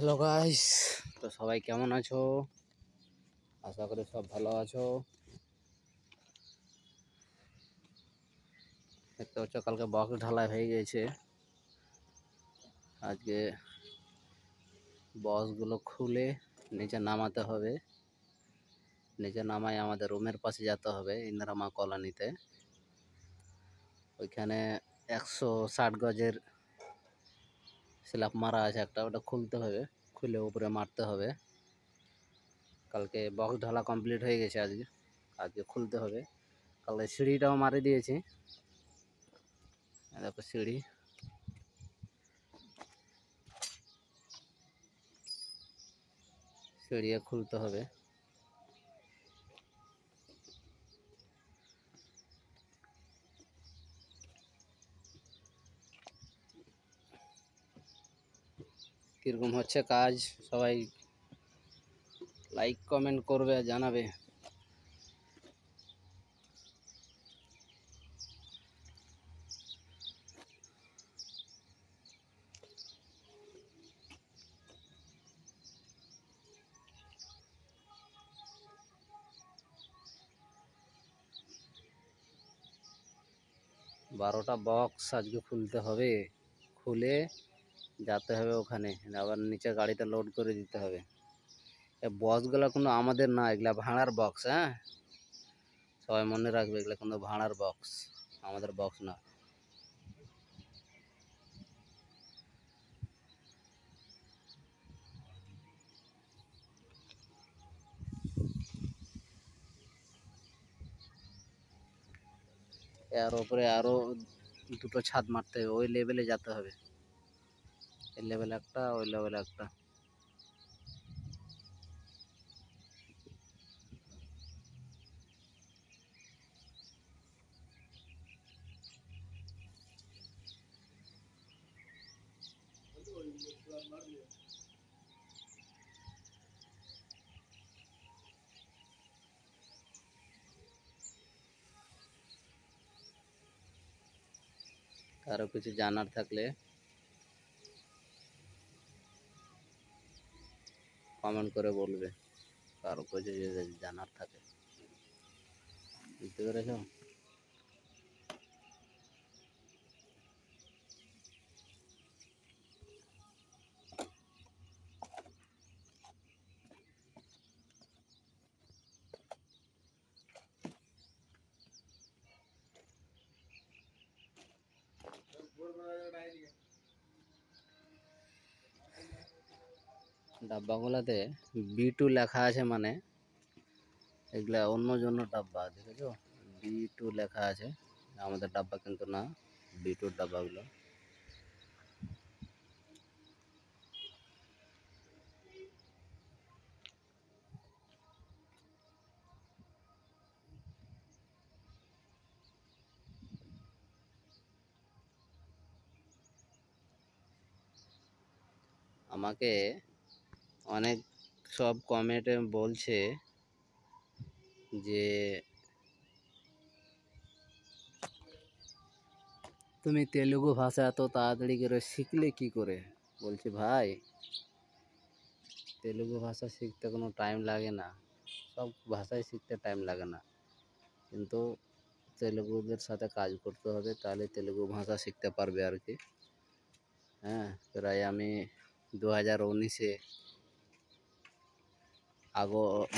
Hello guys, তো সবাই কেমন আছো? আশা করি সব ভালো আছো। দেখতে পাচ্ছ কালকে বক্স ঢালাই হয়ে গেছে। আজকে বক্সগুলো খুলে নিচে নামাতে হবে। নিচে নামায় আমাদের রুমের পাশে যেতে হবে, ইন্দিরা কলোনিতে। ওইখানে 160 গজের স্ল্যাব মারা আছে একটা, ওটা খুলতে হবে, খুলে উপরে মারতে হবে। কালকে বক্স ঢালা কমপ্লিট হয়ে গেছে, আজকে আজকে খুলতে হবে। কালকে সিঁড়িটাও মারি দিয়েছি, দেখো সিঁড়ি। সিঁড়িয়ে খুলতে হবে। কীরকম হচ্ছে কাজ, সবাই লাইক কমেন্ট করবে, জানাবে। বারোটা বক্স আজকে খুলতে হবে, খুলে যেতে হবে ওখানে, আবার নিচে গাড়িতে লোড করে দিতে হবে। এই বক্সগুলো কিন্তু আমাদের না, এগুলা ভাড়ার বক্স। হ্যাঁ, সবাই মনে রাখবে, এগুলো কিন্তু ভাড়ার বক্স, আমাদের বক্স না। এর উপরে আরো দুটো ছাদ মারতে হবে, ওই লেভেলে যেতে হবে। এই লেভেল একটা, ওই লেভেল একটা। কারো কিছু জানার থাকলে কমেন্ট করে বলবে, কারো কিছু যদি জানার থাকে। বুঝতে পেরেছ? ডাব্বাগুলোতে B2 লেখা আছে, মানে এগুলা অন্য জন্য ডাব্বা, দেখেছো? B2 লেখা আছে, আমাদের ডাব্বা কিন্তু না, B2 ডাব্বাগুলো। আমাকে অনেক সব কমেন্টে বলছে যে তুমি তেলুগু ভাষা এত তাড়াতাড়ি করে শিখলে কি করে? বলছি ভাই, তেলুগু ভাষা শিখতে কোনো টাইম লাগে না, সব ভাষাই শিখতে টাইম লাগে না, কিন্তু তেলুগুদের সাথে কাজ করতে হবে, তাহলে তেলুগু ভাষা শিখতে পারবে আর কি। হ্যাঁ, প্রায় আমি 2019-এ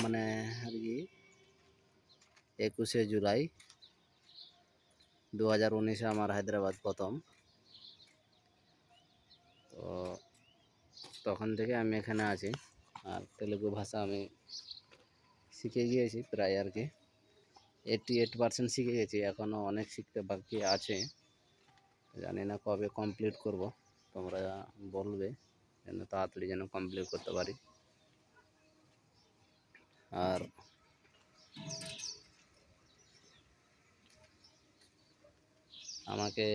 মানে আর কি 21শে জুলাই 2019-এ আমার হায়দ্রাবাদ প্রথম। তো তখন থেকে আমি এখানে আছি, আর তেলুগু ভাষা আমি শিখে গিয়েছি প্রায় আর কি 88% শিখে গেছি, এখনও অনেক শিখতে বাকি আছে। জানি না কবে কমপ্লিট করব, তোমরা বলবে যেন তাড়াতাড়ি যেন কমপ্লিট করতে পারি। আর আমাকে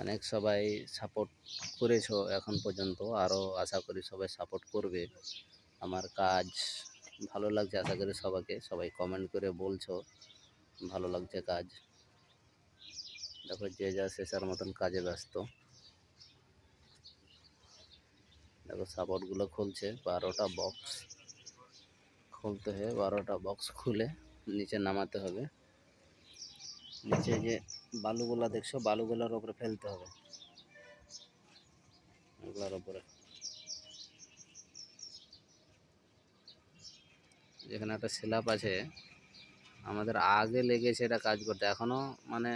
অনেক সবাই সাপোর্ট করেছো এখন পর্যন্ত, আরও আশা করি সবাই সাপোর্ট করবে। আমার কাজ ভালো লাগছে, আশা করি সবাই কমেন্ট করে বলছো ভালো লাগছে কাজ। দেখো যে যা শেষের মতন কাজে ব্যস্ত। দেখো देखो সাপোর্টগুলো খুলছে, 12টা বক্স খুলতে হয়, 12টা বক্স খুলে নিচে নামাতে হবে। নিচে যে বালুগুলা দেখছো, বালুগুলোর উপরে ফেলতে হবে, এগুলোর উপরে। যেখানে একটা স্ল্যাব আছে, আমাদের আগে লেগেছে এটা কাজ করতে, এখনো মানে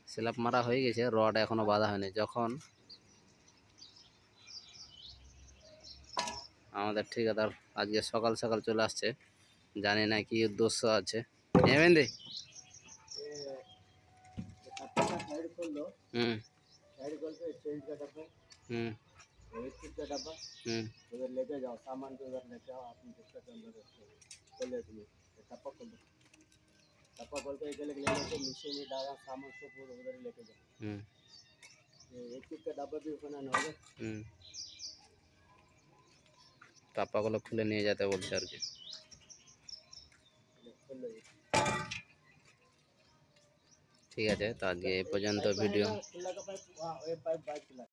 স্ল্যাব মারা হয়ে গেছে, রড এখনো বাঁধা হয়নি। যখন আমাদের ঠিকাদার আজকে সকাল সকাল চলে আসছে, জানি না কি উদ্দেশ্য আছে। এমেন দে হুম হুম उधर लेके जाओ सामान को, उधर लेके आओ, आप जिसका अंदर खोल ले तुम्हें टप्पा खोल के एक ले लेके नीचे में डाला सामान सब उधर ही लेके जाओ। ये एक का डब्बा भी बनाना होगा। টাপ্পাগুলো খুলে নিয়ে যেতে বলছে আর কি। ঠিক আছে, তো আজকে এই পর্যন্ত ভিডিও।